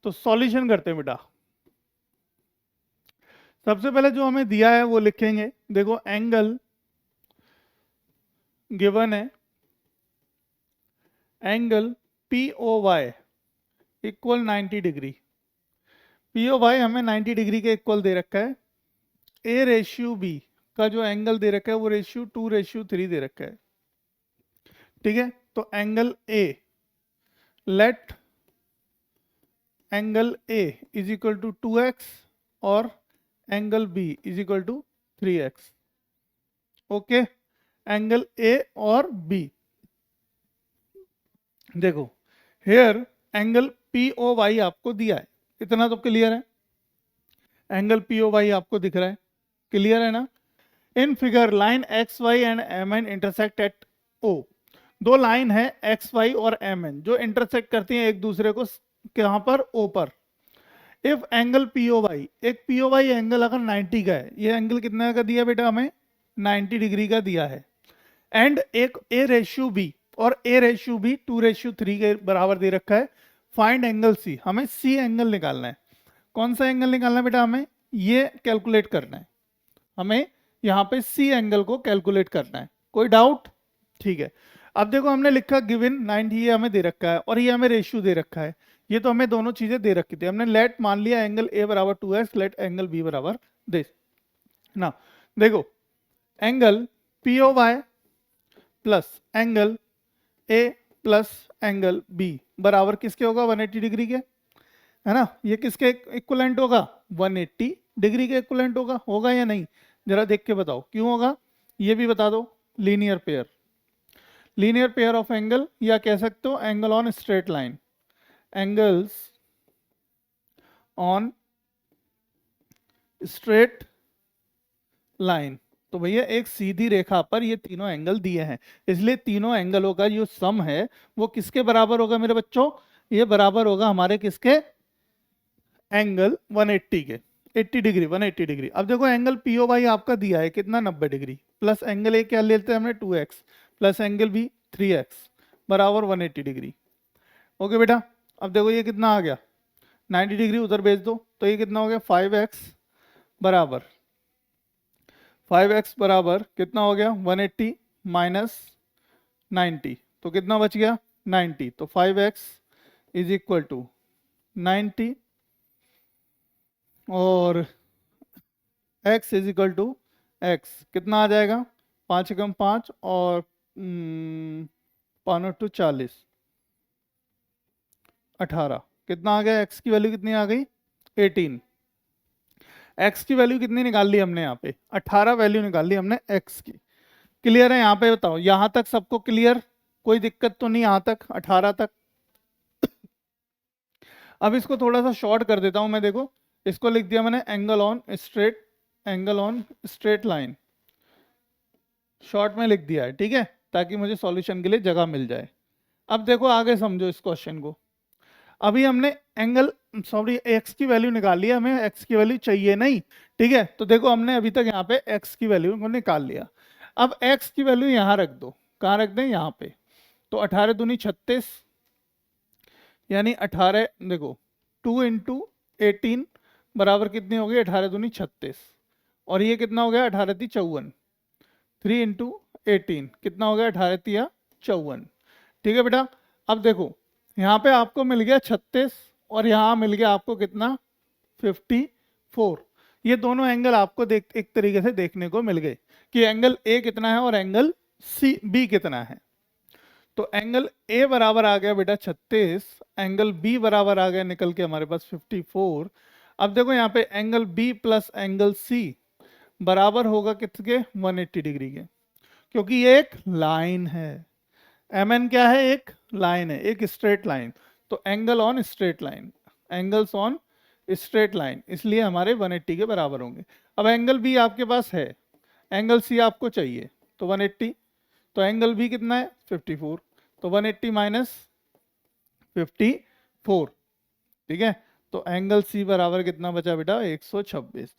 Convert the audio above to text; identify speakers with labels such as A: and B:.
A: तो सॉल्यूशन करते हैं बेटा। सबसे पहले जो हमें दिया है वो लिखेंगे। देखो एंगल गिवन है, angle P O Y equal 90 degree. P O Y हमें 90 डिग्री के इक्वल दे रखा है। ए रेशियो बी का जो एंगल दे रखा है वो रेशियो 2:3 दे रखा है। ठीक है, तो angle A, let angle A is equal to 2x और angle B is equal to 3x। Okay, angle A और बी। देखो here angle P O Y आपको दिया है, इतना तो क्लियर है। एंगल पी ओ वाई आपको दिख रहा है, क्लियर है ना। In figure line X Y and M N intersect at O. दो लाइन है एक्स वाई और एम एन जो इंटरसेक्ट करती हैं एक दूसरे को कहां पर, ओ पर। If angle P O Y, एक पी ओ वाई एंगल अगर 90 का है, ये एंगल कितना का दिया बेटा हमें, 90 डिग्री का दिया है। एंड एक ए रेशियो बी, और ए रेशियो बी 2:3 के बराबर दे रखा है। फाइंड एंगल सी, हमें सी एंगल निकालना है। कौन सा एंगल निकालना है बेटा, हमें ये कैलकुलेट करना है। हमें यहाँ पे सी एंगल को कैलकुलेट करना है। कोई डाउट? ठीक है, अब देखो हमने लिखा गिवन 90, ये हमें दे रखा है और ये हमें रेशियो दे रखा है। ये तो हमें दोनों चीजें दे रखी थी। हमने लेट मान लिया एंगल ए बराबर 2x, लेट एंगल बी बराबर दिस ना। देखो angle P O Y plus angle A plus angle B बराबर किसके होगा, 180 डिग्री के, है ना। ये किसके इक्विवेलेंट होगा, 180 डिग्री के इक्विवेलेंट होगा या नहीं, जरा देख के बताओ क्यों होगा, ये भी बता दो। Linear pair, linear pair of angle, या कह सकते हो angle on straight line. Angles on straight line, तो भैया एक सीधी रेखा पर ये तीनों एंगल दिए हैं, इसलिए तीनों एंगलों का जो सम है वो किसके बराबर होगा मेरे बच्चों, ये बराबर होगा हमारे किसके, एंगल 180 के, 80 डिग्री, 180 डिग्री। अब देखो एंगल पी ओ वाई आपका दिया है कितना, 90 डिग्री, प्लस एंगल ए क्या लेते हैं हमने, 2x, plus angle B 3x बराबर 180 डिग्री। ओके बेटा, अब देखो ये कितना आ गया, 90 डिग्री उधर भेज दो, तो ये कितना हो गया, 5x बराबर, 5x बराबर कितना हो गया, 180 माइनस 90, तो कितना बच गया, 90। तो 5x इज इक्वल टू 90 और x is equal to x कितना आ जाएगा, 5 एकम 5 और 5 × 40, 18। कितना आ गया, x की वैल्यू कितनी आ गई, 18। x की वैल्यू कितनी निकाल ली हमने, यहाँ पे 18 वैल्यू निकाल ली हमने x की। क्लियर है यहाँ पे, बताओ यहां तक सबको क्लियर, कोई दिक्कत तो नहीं यहाँ तक, 18 तक। अब इसको थोड़ा सा शॉर्ट कर देता हूं मैं। देखो इसको लिख दिया मैंने angle on straight, angle on straight line, short में लिख दिया है, ठीक है, ताकि मुझे सॉल्यूशन के लिए जगह मिल जाए। अब देखो आगे समझो इस क्वेश्चन को। अभी हमने एंगल, सॉरी एक्स की वैल्यू निकाल लिया, हमें एक्स की वैल्यू चाहिए नहीं, ठीक है। तो देखो हमने अभी तक यहाँ पे एक्स की वैल्यू को निकाल लिया। अब एक्स की वैल्यू यहाँ रख दो, कहाँ रख दें, यहाँ पे। तो 18 दूनी 36, यानी 18, देखो 2 × 18 बराबर कितनी हो गई, 18 दूनी 36, और ये कितना हो गया, 18 × 54, 3 × 18 कितना हो गया, 18 × 54। ठीक है बेटा, अब देखो यहाँ पे आपको मिल गया 36 और यहाँ मिल गया आपको कितना, 54। ये दोनों एंगल आपको एक तरीके से देखने को मिल गए कि एंगल ए कितना है और एंगल सी बी कितना है। तो एंगल ए बराबर आ गया बेटा 36, एंगल बी बराबर आ गया निकल के हमारे पास 54। अब देखो यहाँ पे angle B plus angle C बराबर होगा किसके, 180 डिग्री के, क्योंकि ये एक लाइन है। एम एन क्या है, एक लाइन है, एक स्ट्रेट लाइन। तो angle on straight line, angles on straight line, इसलिए हमारे 180 के बराबर होंगे। अब एंगल बी आपके पास है, एंगल सी आपको चाहिए, तो 180, तो एंगल बी कितना है, 54, तो 180 माइनस 54, ठीक है। तो एंगल सी बराबर कितना बचा बेटा, 126।